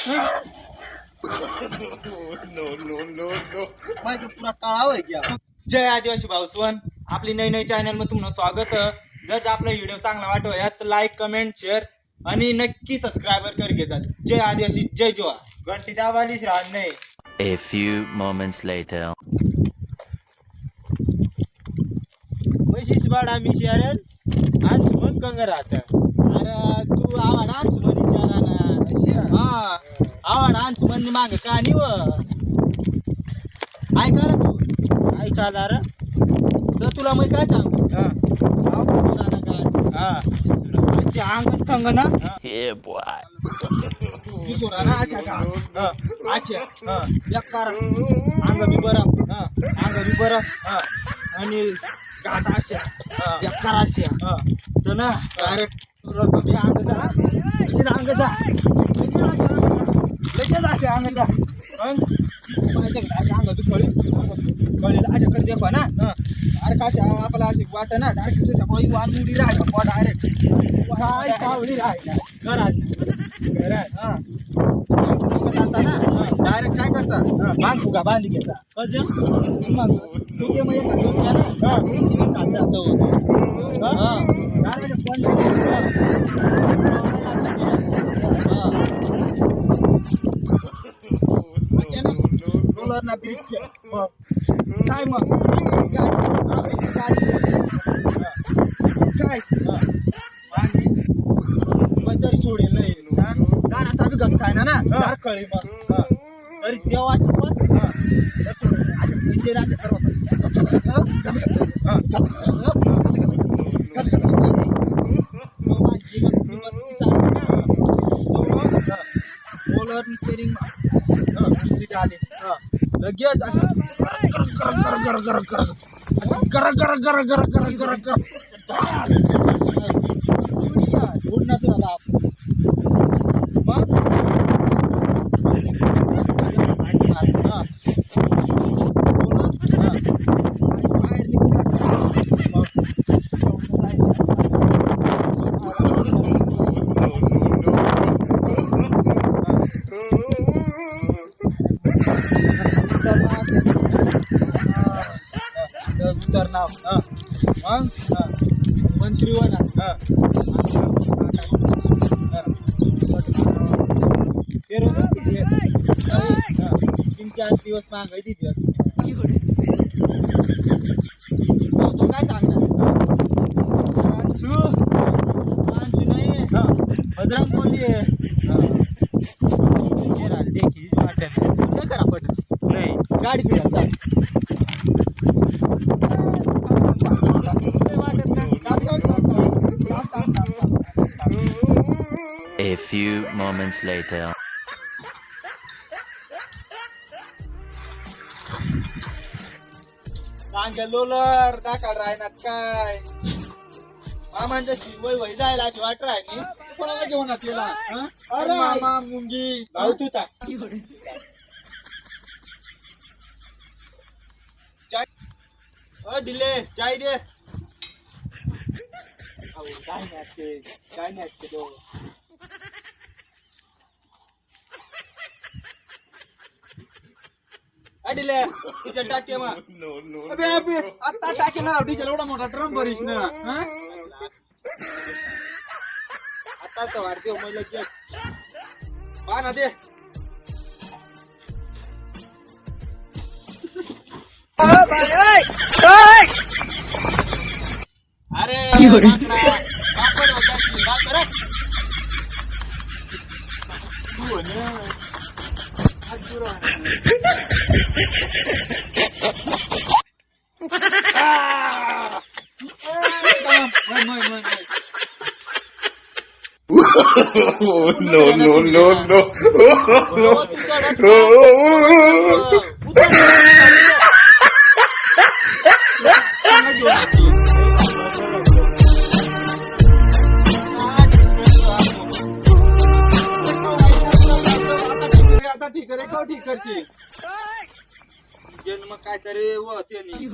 No no no no माहिती पुरा काळाव आहे क्या. जय आदिवासी भाऊसवन, आपली नई नई चॅनल मध्ये तुमचं स्वागत. जर आपला व्हिडिओ चांगला वाटतो यात लाईक कमेंट शेअर आणि नक्की सबस्क्राईबर कर घेतात. जय आदिवासी जय जोहार. घंटी दाबालीच राहत नाही. A few moments later. म्हशीस बाळा मी शरण आणि सुमन कंग राहत. अरे तू आवाड आण सुमन विचारा ना. हा आवाड आण सुमन माग का नि व ऐका रे तू ऐकाला रे. तर तुला मी काय सांगू सुराना काय अंग थंग ना. Yeah, boy. तू सुराना अशा का अच्छा बेकार अंग बी बरं अंग बी बरं आणि गाता अशा बेकार अशा तर ना डायरेक्ट कमी अंग जा लगेच अंग जा लगेच असे अंग जा मग अंग तू कळी अशा कर देखो ना. अरे का आपला अशी वाट ना डायरेक्ट वान मुडी राहायला पॉ डायरेक्ट काय सावली राहायला घरात हा जाता ना डायरेक्ट काय करता बांध फुगा बांधली घेता मग तू ते मग एका डोक्या ना टीव्ही खात जातो डायरेक्ट रोलर ना ब्रेक काय मग काय मग तरी सोडेल नाही दानाचा बी गस काय ना दार कळी मग तरी देवाची पण असे इंडियन असे बोलर रिपेरिंग आले लगेच असं उडणार तुला बाप मग बाहेर उतर नाव मग मंत्री होणार तीन चार दिवस मागाय तिथे तू काय सांगणार माणसू नाही भद्राम कोली देखील वाटत नाही करा पटत नाही गाडी फिरत A few moments later. लोलर दाखल राहणार काय मामांच्या वय वय जायला अशी वाट राहिली कोणाला घेऊन तिला अरे मामा मुंगी भाऊ चाय दिले चाय दे काय नाही तो अडिले डिझेल टाके मग अबे अबे आता टाके ना डिझेल एवढा मोठा ड्रम भरीस ना आता तर वारते महिला जे पहा ना दे अरे पापड होता बात कर तू ना no no no no आता ठीक आहे का ठीक करते जन्म काहीतरी व त्यांनी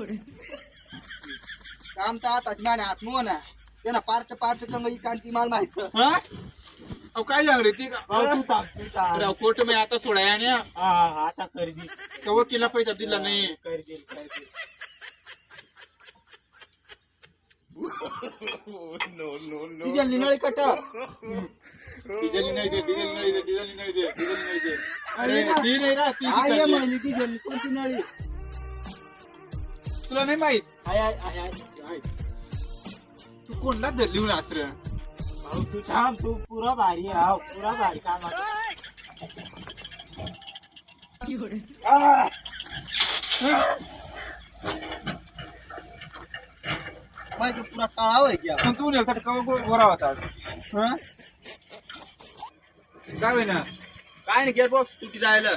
काम तर आताच माने हात ना त्यांना पार्ट कंग कांती माल माहित अहो काय सांग रे ती तू थांब कोर्ट मध्ये आता सोडाया ना हा आता कर दे त्या वकिला पैसा दिला नाही कर दे No, no, no. डिझेल निनळी कट डिझेल नाही दे डिझेल नाही दे डिझेल नाही दे डिझेल नाही दे अरे ती नाही ना ती आहे तिकडची. म्हणजे डिझेल कोणती नळी तुला नाही माहित आहे तू कोणला धरली होऊन आसर भाऊ तू थांब तू पुरा भारी आहे हाव पुरा भारी काम माहिती पुरा टाळाव आहे की पण तू नेलता कवा गोरा होता हं? काय होईना काय नाही गेअर बॉक्स तुझी जायला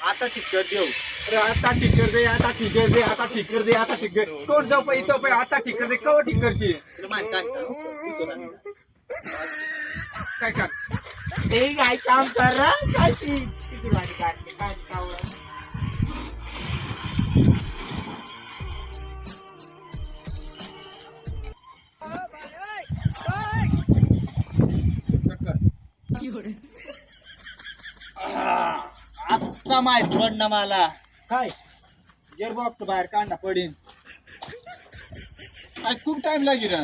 आता ठीक कर देऊ अरे आता ठीक कर दे आता ठीक कर दे आता ठीक कर दे आता ठीक कर कोण जाऊ पाहिजे तो पाहिजे आता ठीक कर दे कवा ठीक करशील तुला माहित काय काय ते काय काम कर रहा काय किती भारी काढते काय कावळा आता माहित पडणं मला काय गिअरबॉक्स बाहेर काढणं पडेन आज खूप टाइम लागेल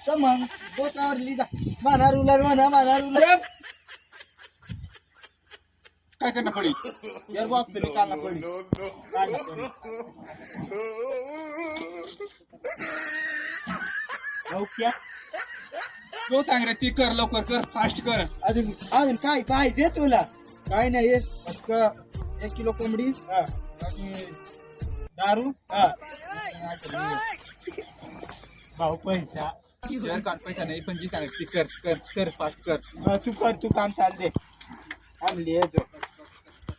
तर मग बोटावर लिहिला म्हणा रुलर काय करणं पडेल गिअरबॉक्स काढणं पडेल काढणं पडेल ओके तो सांग रे ती कर लवकर कर फास्ट कर अजून काय पाहिजे तुला काय नाही फक्त 1 किलो कोंबडी आणि दारू भाऊ पैसा पैसा नाही पण जी सांग ती कर कर कर फास्ट कर तू कर तू काम चाल दे आणली जो